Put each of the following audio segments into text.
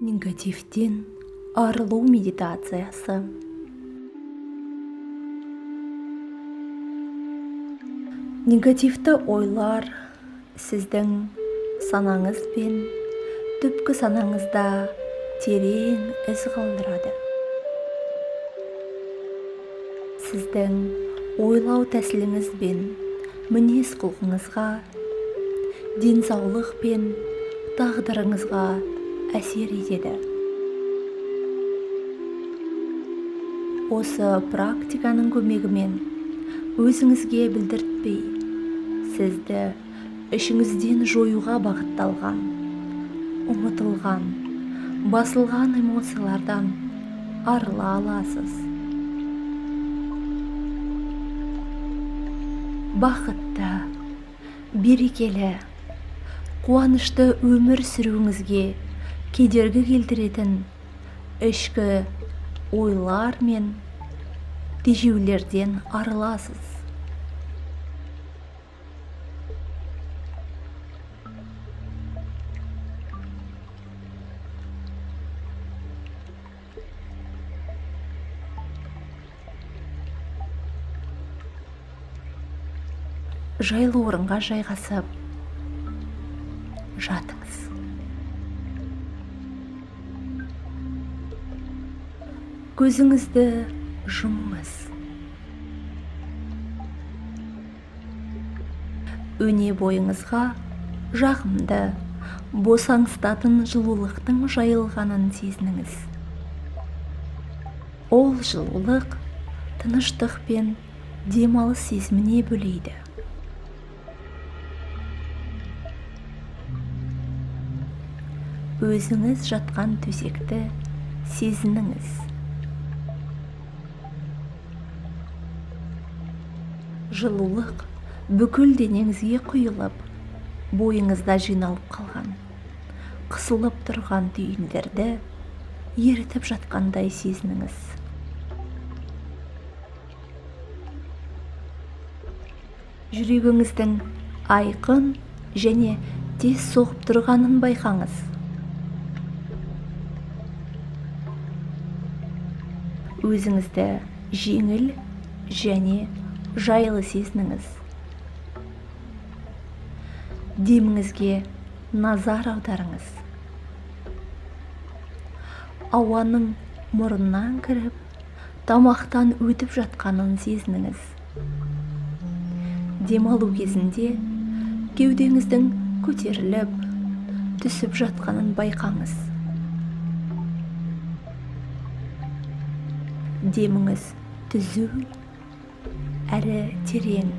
Негативтен арылу медитациясы. Негативті ойлар сіздің санаңыз бен түпкі санаңызда терең із қалдырады. Сіздің ойлау тәсіліңіз бен мінез құлқыңызға, денсаулық пен тағдырыңызға әсер етеді. Осы практиканың көмегімен өзіңізге білдіртпей, сізді ішіңізден жоюға бағытталған, ұмытылған, басылған эмоциялардан арыла аласыз. Бақытты, берекелі, қуанышты өмір сүруіңізге кедергі келтіретін ішкі ойлар мен тежеулерден арыласыз. Жайлы орынға жайғасып жатыңыз. Көзіңізді жұмыңыз. Өне бойыңызға жағымды, босаңсытатын жылулықтың жайылғанын сезініңіз. Ол жылулық тыныштық пен демалыс сезіміне бөлейді. Өзіңіз жатқан төсекті сезініңіз. Жылулық бүкіл денеңізге құйылып, бойыңызда жиналып қалған, қысылып тұрған түйіндерді ерітіп жатқандай сезініңіз. Жүрегіңіздің айқын және тез соғып тұрғанын байқаңыз. Өзіңізді жеңіл және жайлы сезініңіз. Деміңізге назар аударыңыз. Ауаның мұрыннан кіріп, тамақтан өтіп жатқанын сезініңіз. Демалу кезінде кеудеңіздің көтеріліп, түсіп жатқанын байқаңыз. Деміңіз түзу әрі терең.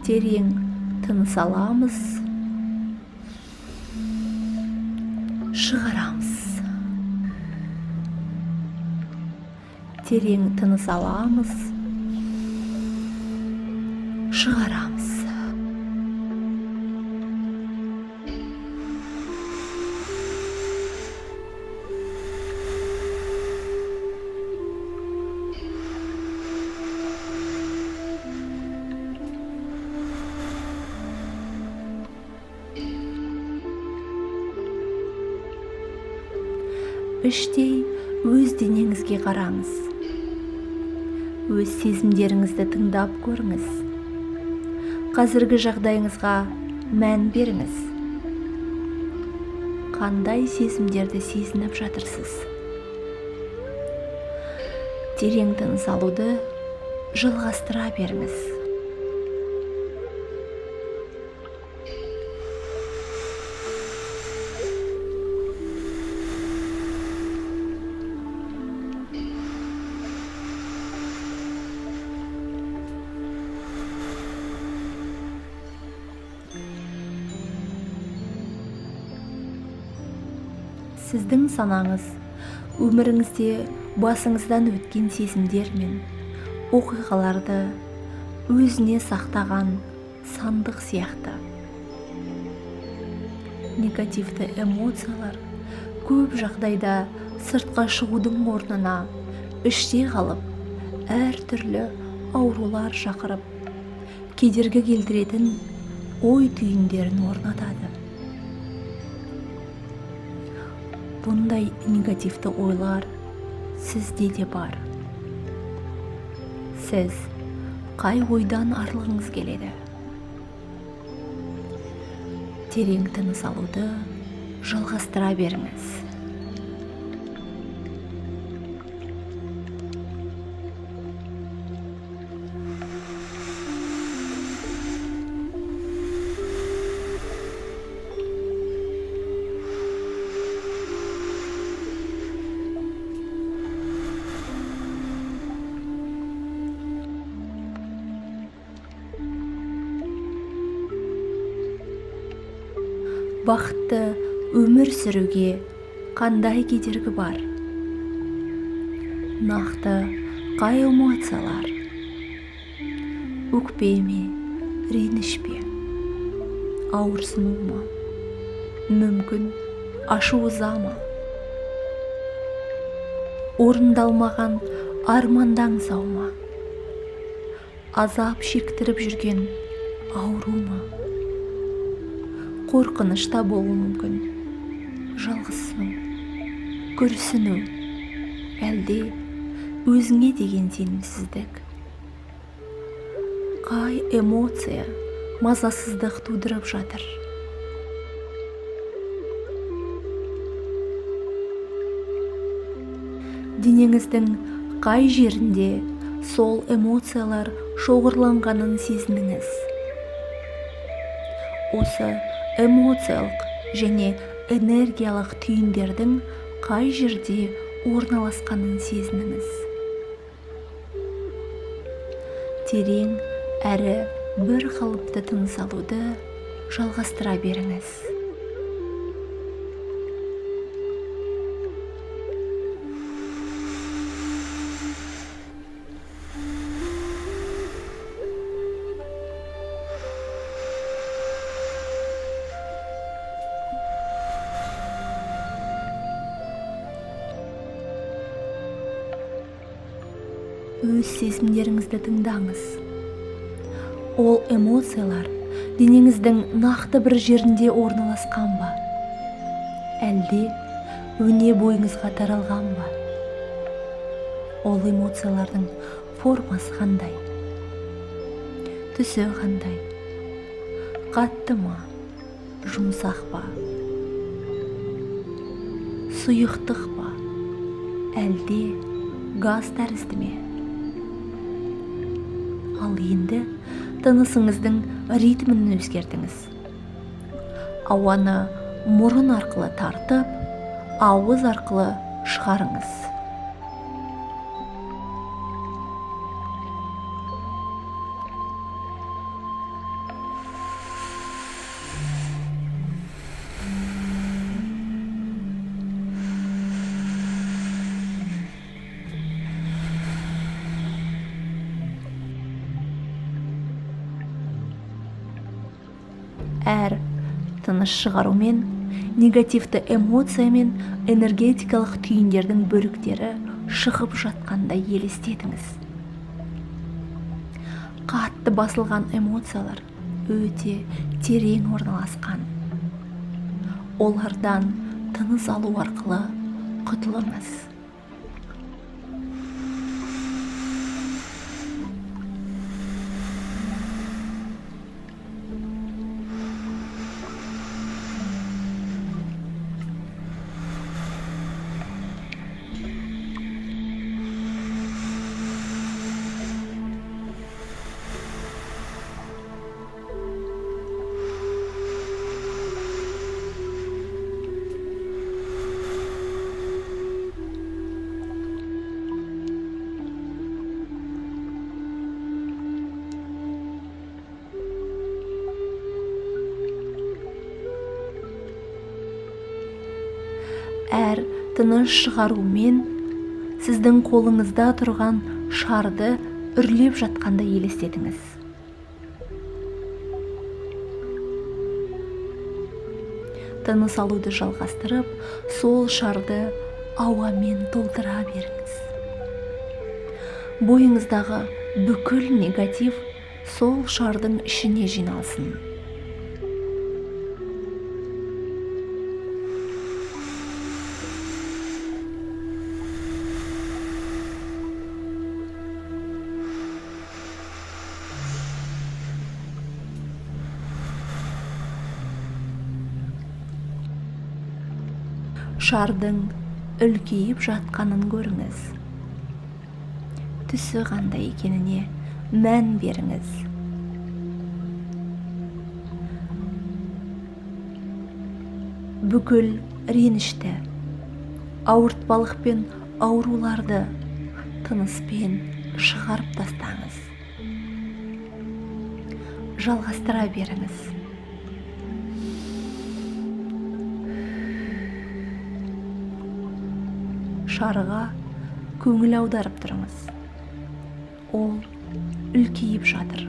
Терең тыныс аламыз, шығарамыз. Терең тыныс аламыз, шығарамыз. Іштей өз денеңізге қараңыз. Өз сезімдеріңізді тыңдап көріңіз. Қазіргі жағдайыңызға мән беріңіз. Қандай сезімдерді сезініп жатырсыз? Терең тыныс алуды жалғастыра беріңіз. Сіздің санаңыз өміріңізде басыңыздан өткен сезімдер мен оқиғаларды өзіне сақтаған сандық сияқты. Негативті эмоциялар көп жағдайда сыртқа шығудың орнына іште қалып, әртүрлі аурулар шақырып, кедергі келтіретін ой түйіндерін орнатады. Бұндай негативті ойлар сізде де бар. Сіз қай ойдан арылғыңыз келеді? Терең тыныс алуды жалғастыра беріңіз. Бақытты өмір сүруге қандай кедергі бар? Нақты қай эмоциялар? Өкпе ме, реніш пе? Ауырсыну ма? Мүмкін ашу-ыза ма? Орындалмаған армандаңыз ау ма? Азап шектіріп жүрген ауру ма? Қорқынышта болуы мүмкін. Жалғызсыну, күрсіну, әлде өзіңе деген сенімсіздік. Қай эмоция мазасыздық тудырып жатыр? Денеңіздің қай жерінде сол эмоциялар шоғырланғанын сезініңіз. Осы эмоциялық және энергиялық түйіндердің қай жерде орналасқанын сезініңіз. Терең әрі бір қалыпты тыныс алуды жалғастыра беріңіз. Өз сезімдеріңізді тыңдаңыз. Ол эмоциялар денеңіздің нақты бір жерінде орналасқан ба? Әлде өне бойыңызға таралған ба? Ол эмоциялардың формасы қандай? Түсі қандай? Қатты ма? Жұмсақ па? Сұйықтық па? Әлде газ тәрізді ме? Ал енді тынысыңыздың ритмін өзгертіңіз. Ауаны мұрын арқылы тартып, ауыз арқылы шығарыңыз. Әр тыныс шығарумен негативті эмоция мен энергетикалық түйіндердің бөліктері шығып жатқандай елестетіңіз. Қатты басылған эмоциялар өте терең орналасқан. Олардан тыныс алу арқылы құтылыңыз. Әр тыныс шығарумен сіздің қолыңызда тұрған шарды үрлеп жатқанда елестетіңіз. Тыныс алуды жалғастырып, сол шарды ауамен толтыра беріңіз. Бойыңыздағы бүкіл негатив сол шардың ішіне жиналсын. Шардың үлкейіп жатқанын көріңіз. Түсі қандай екеніне мән беріңіз. Бүкіл ренішті, ауыртпалық пен ауруларды тыныспен шығарып тастаңыз. Жалғастыра беріңіз. Шарға көңіл аударып тұрыңыз. Ол үлкейіп жатыр.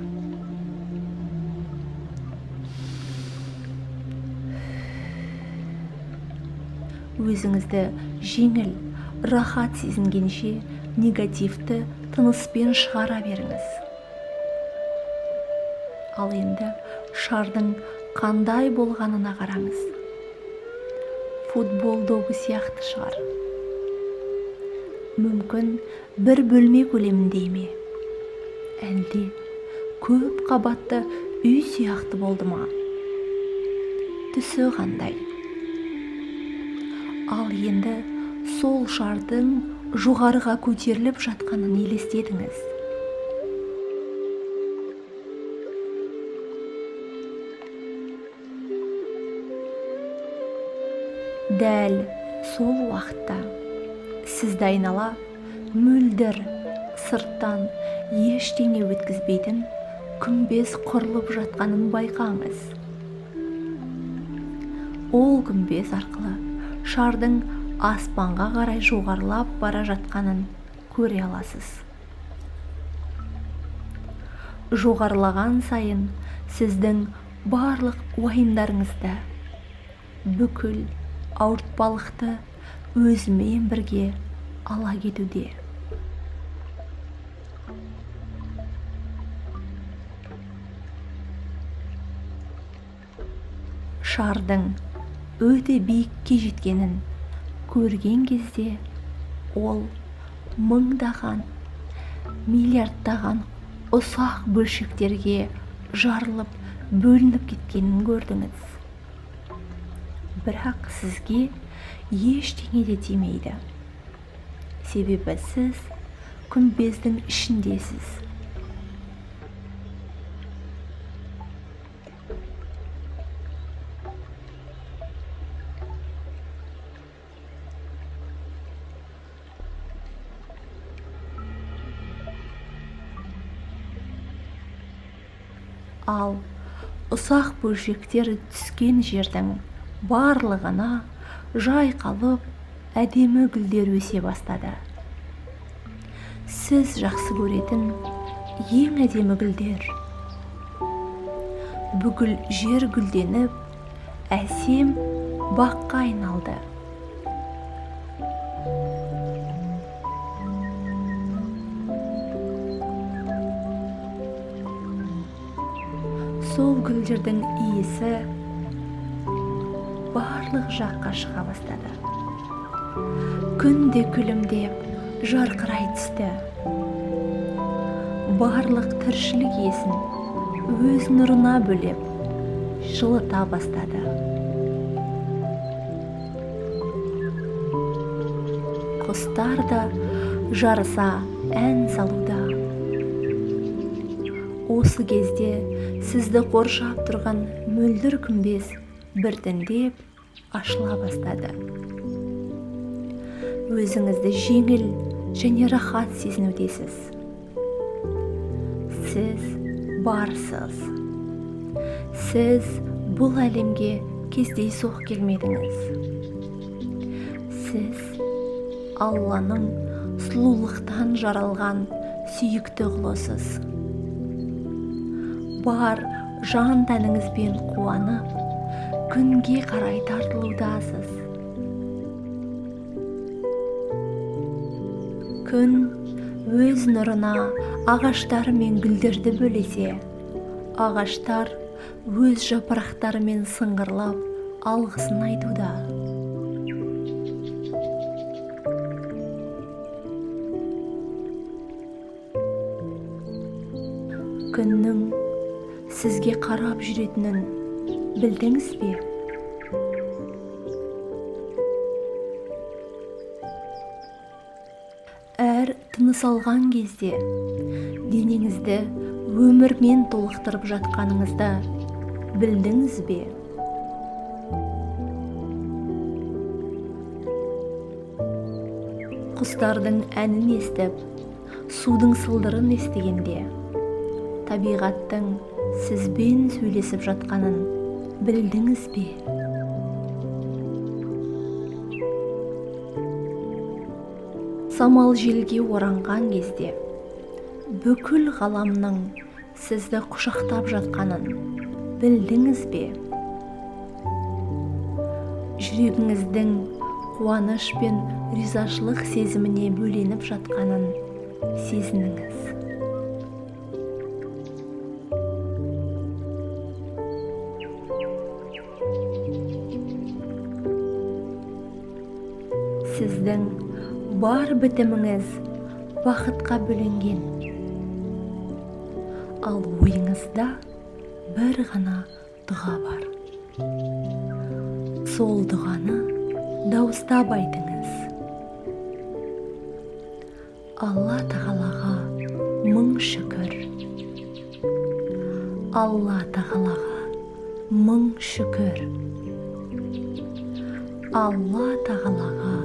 Өзіңізді жеңіл, рахат сезінгенше негативті тыныспен шығара беріңіз. Ал енді шардың қандай болғанына қараңыз. Футбол добы сияқты шығар. Мүмкін бір бөлме көлемінде ме? Әлде көп қабатты үй сияқты болды ма? Түсі қандай? Ал енді сол шардың жоғарыға көтеріліп жатқанын елестетіңіз. Дәл сол уақытта сізді айнала мөлдір, сырттан ештеңе өткізбейтін күмбез құрылып жатқанын байқаңыз. Ол күмбез арқылы шардың аспанға қарай жоғарылап бара жатқанын көре аласыз. Жоғарылаған сайын сіздің барлық уайымдарыңызды, бүкіл ауыртпалықты өзімен бірге ала кетуде. Шардың өте биікке жеткенін көрген кезде ол мыңдаған, миллиардтаған ұсақ бөлшектерге жарылып, бөлініп кеткенін көрдіңіз. Бірақ сізге ештеңе де тимейді. Себебі сіз күмбездің ішіндесіз. Ал ұсақ бөлшектер түскен жердің барлығына жайқалып, әдемі гүлдер өсе бастады. Сіз жақсы көретін ең әдемі гүлдер. Бүкіл жер гүлденіп, әсем баққа айналды. Сол гүлдердің иісі барлық жаққа шыға бастады. Күн де күлімдеп, жарқырай түсті. Барлық тіршілік иесін өз нұрына бөлеп, жылыта бастады. Құстар да жарыса ән салуда. Осы кезде сізді қоршап тұрған мөлдір күмбез біртіндеп ашыла бастады. Өзіңізді жеңіл және рахат сезінудесіз. Сіз барсыз. Сіз бұл әлемге кездейсоқ келмедіңіз. Сіз Алланың сұлулықтан жаралған сүйікті құлысыз. Бар жан тәніңізбен қуанып, күнге қарай тартылудасыз. Күн өз нұрына ағаштар мен гүлдерді бөлесе, ағаштар өз жапырақтарымен сыңғырлап алғысын айтуда. Күннің сізге қарап жүретінін білдіңіз бе? Әр тыныс алған кезде денеңізді өмірмен толықтырып жатқаныңызды білдіңіз бе? Құстардың әнін естіп, судың сылдырын естігенде, табиғаттың сізбен сөйлесіп жатқанын білдіңіз бе? Самал желге оранған кезде, бүкіл ғаламның сізді құшақтап жатқанын білдіңіз бе? Жүрегіңіздің қуаныш пен ризашылық сезіміне бөленіп жатқанын сезініңіз. Сіздің бар бітіміңіз бақытқа бөленген. Ал ойыңызда бір ғана дұға бар. Сол дұғаны дауыстап айтыңыз. Алла тағалаға мың шүкір. Алла тағалаға мың шүкір. Алла тағалаға